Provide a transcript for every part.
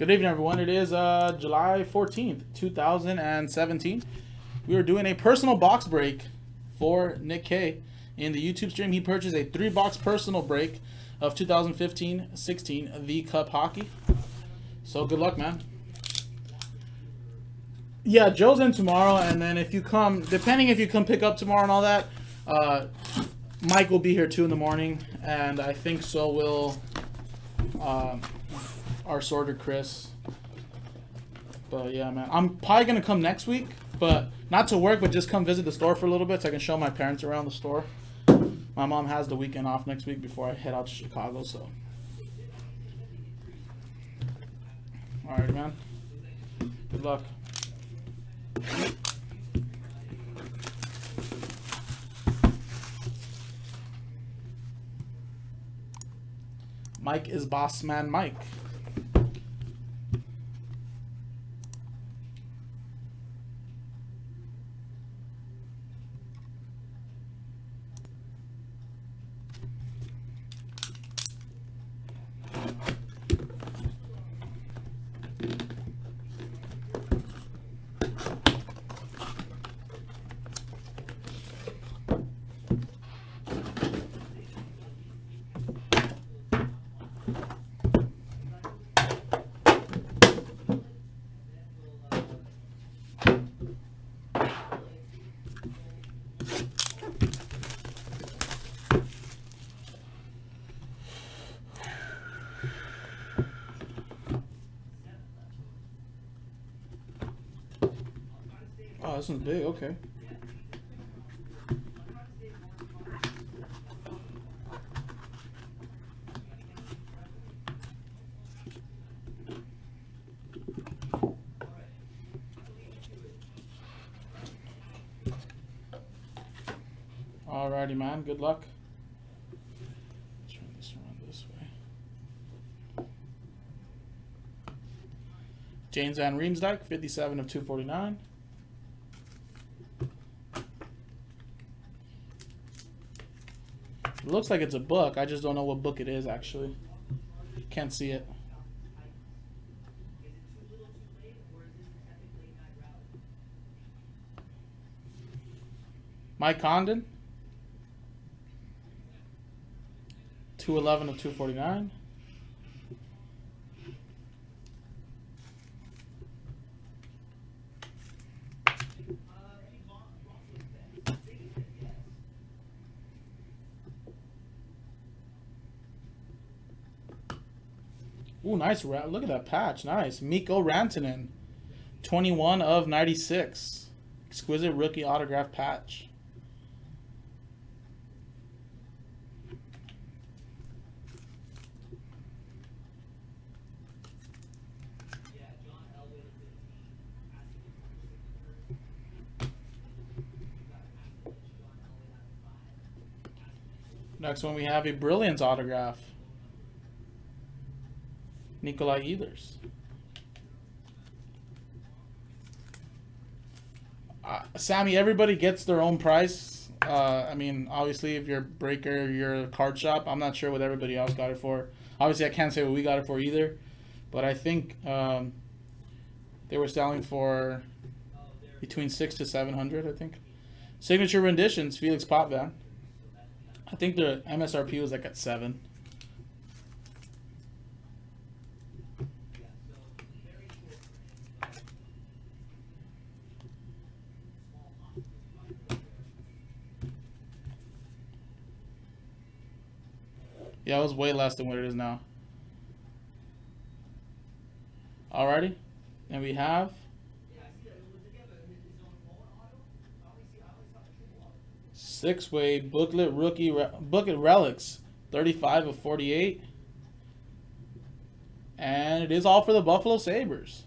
Good evening, everyone. It is July 14th, 2017. We are doing a personal box break for Nick K. In the YouTube stream, he purchased a 3-box personal break of 2015-16 V Cup Hockey. So good luck, man. Yeah, Joe's in tomorrow, and then if you come, depending if you come pick up tomorrow and all that, Mike will be here too in the morning, and I think so will our sorter Chris. But yeah, man, I'm probably gonna come next week, but not to work, but just come visit the store for a little bit so I can show my parents around the store. My mom has the weekend off next week before I head out to Chicago, so. Alright, man. Good luck. Mike is boss man Mike. Oh, this one's big, okay. Alrighty, man, good luck. Turn this around this way. James Van Riemsdyk, 57 of 249. It looks like it's a book. I just don't know what book it is, actually. Can't see it. Mike Condon, 211 of 249. Ooh, nice. Look at that patch. Nice. Mikko Rantanen, 21 of 96. Exquisite rookie autograph patch. Next one, we have a Brilliance autograph. Nikolai Ehlers. Sammy, everybody gets their own price. I mean, obviously, if you're a breaker, you're a card shop. I'm not sure what everybody else got it for. Obviously, I can't say what we got it for either. But I think they were selling for between 600 to 700, I think. Signature renditions, Felix Potvin. I think the MSRP was like at 7. Yeah, it was way less than what it is now. Alrighty. And we have 6-way booklet rookie booklet relics, 35 of 48. And it is all for the Buffalo Sabres.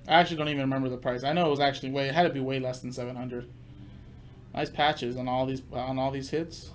I actually don't even remember the price. I know it was actually it had to be way less than 700. Nice patches on all these hits.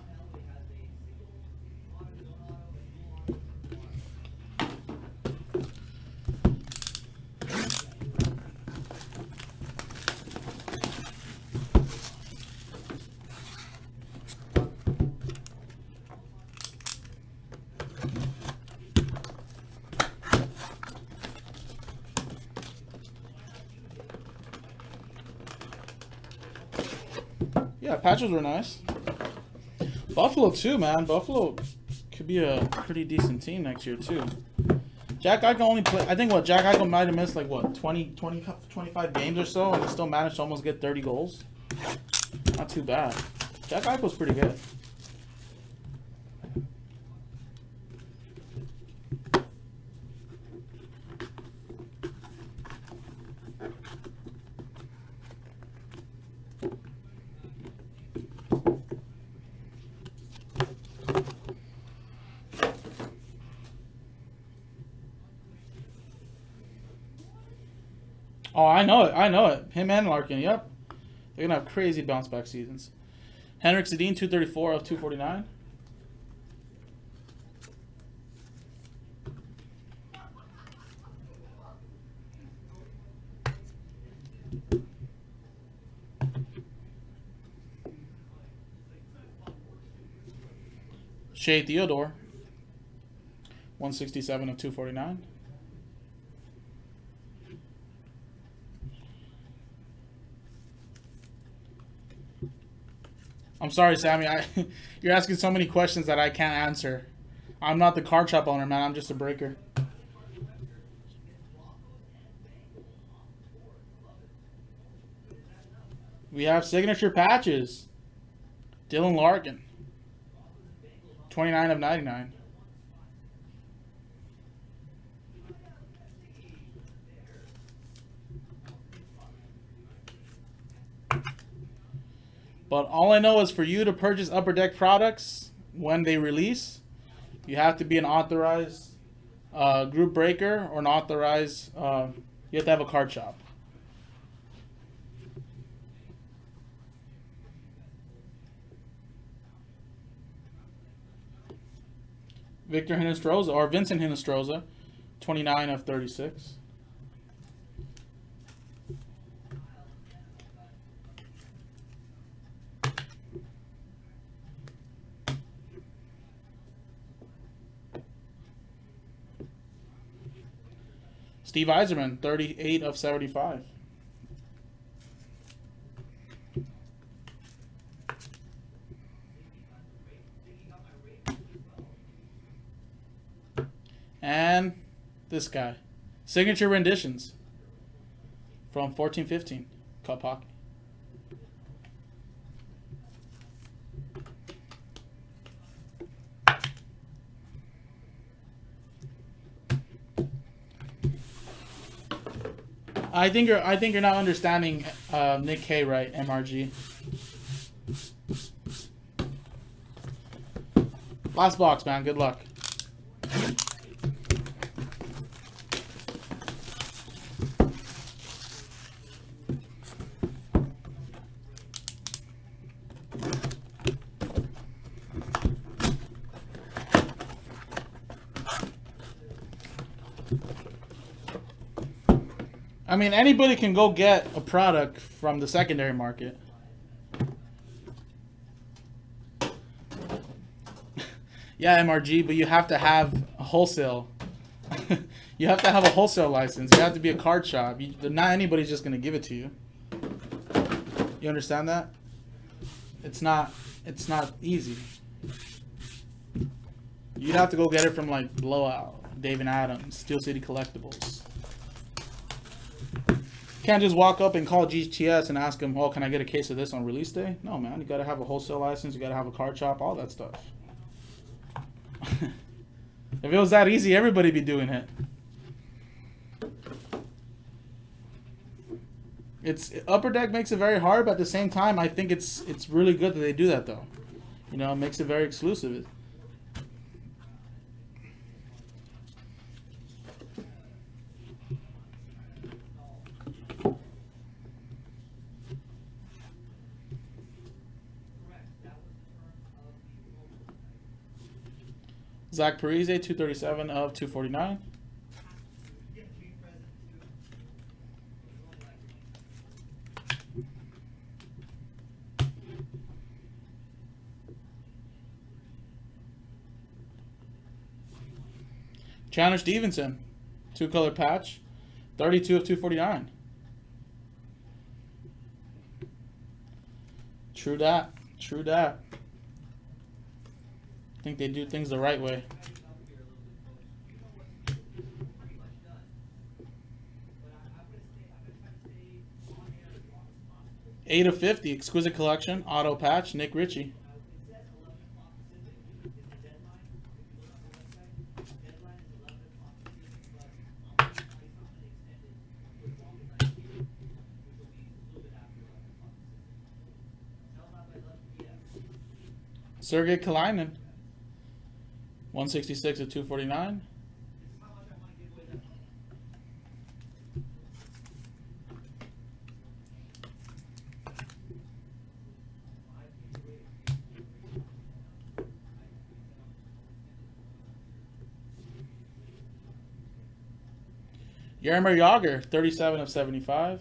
Yeah, patches were nice. Buffalo too, man. Buffalo could be a pretty decent team next year too. Jack Eichel only play. I think what Jack Eichel might have missed like what 25 games or so, and he still managed to almost get 30 goals. Not too bad. Jack Eichel's pretty good. Oh, I know it. I know it. Him and Larkin. Yep. They're going to have crazy bounce back seasons. Henrik Sedin, 234 of 249. Shea Theodore, 167 of 249. I'm sorry, Sammy. You're asking so many questions that I can't answer. I'm not the card shop owner, man. I'm just a breaker. We have signature patches. Dylan Larkin, 29 of 99. But all I know is for you to purchase Upper Deck products when they release, you have to be an authorized group breaker or an authorized, you have to have a card shop. Victor Hinostroza, or Vincent Hinostroza, 29 of 36. Steve Yzerman, 38 of 75. And this guy. Signature renditions from 14-15 Cup Hockey. I think you're not understanding Nick K right, MRG. Last box, man. Good luck. I mean, anybody can go get a product from the secondary market. Yeah, MRG, but you have to have a wholesale. You have to have a wholesale license. You have to be a card shop. Not anybody's just going to give it to you. You understand that? It's not easy. You'd have to go get it from like Blowout, Dave and Adams, Steel City Collectibles. Can't just walk up and call GTS and ask them, "Oh, can I get a case of this on release day?" No, man. You gotta have a wholesale license. You gotta have a card shop. All that stuff. If it was that easy, everybody'd be doing it. Upper Deck makes it very hard, but at the same time, I think it's really good that they do that though. You know, it makes it very exclusive. Zach Parise, 237 of 249. Chandler Stevenson, 2-color patch, 32 of 249. True that. True that. I think they do things the right way. Eight of 50, exquisite collection, auto patch, Nick Ritchie. Sergey Kalinin, 166 of 249. Jaromir Jagr, 37 of 75.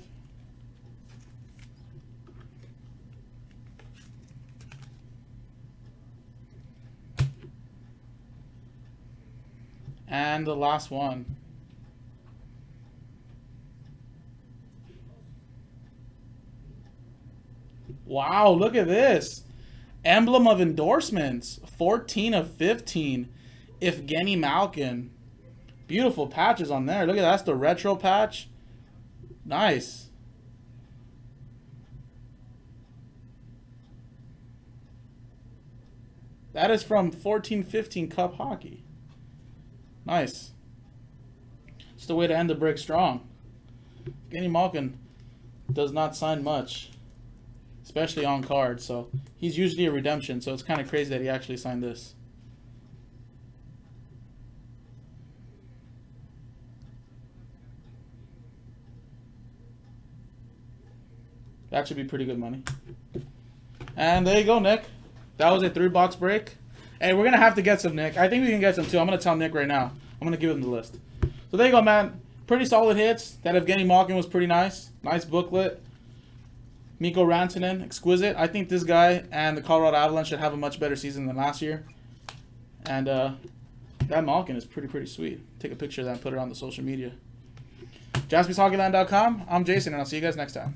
And the last one. Wow, look at this. Emblem of endorsements. 14 of 15. Evgeny Malkin. Beautiful patches on there. Look at that. That's the retro patch. Nice. That is from 14-15 Cup Hockey. Nice. It's the way to end the break strong. Evgeny Malkin does not sign much, especially on cards. So he's usually a redemption. So it's kind of crazy that he actually signed this. That should be pretty good money. And there you go, Nick. That was a 3-box break. Hey, we're going to have to get some, Nick. I think we can get some, too. I'm going to tell Nick right now. I'm going to give him the list. So there you go, man. Pretty solid hits. That Evgeny Malkin was pretty nice. Nice booklet. Mikko Rantanen, exquisite. I think this guy and the Colorado Avalanche should have a much better season than last year. And that Malkin is pretty sweet. Take a picture of that and put it on the social media. JaspysHobbyLand.com. I'm Jason, and I'll see you guys next time.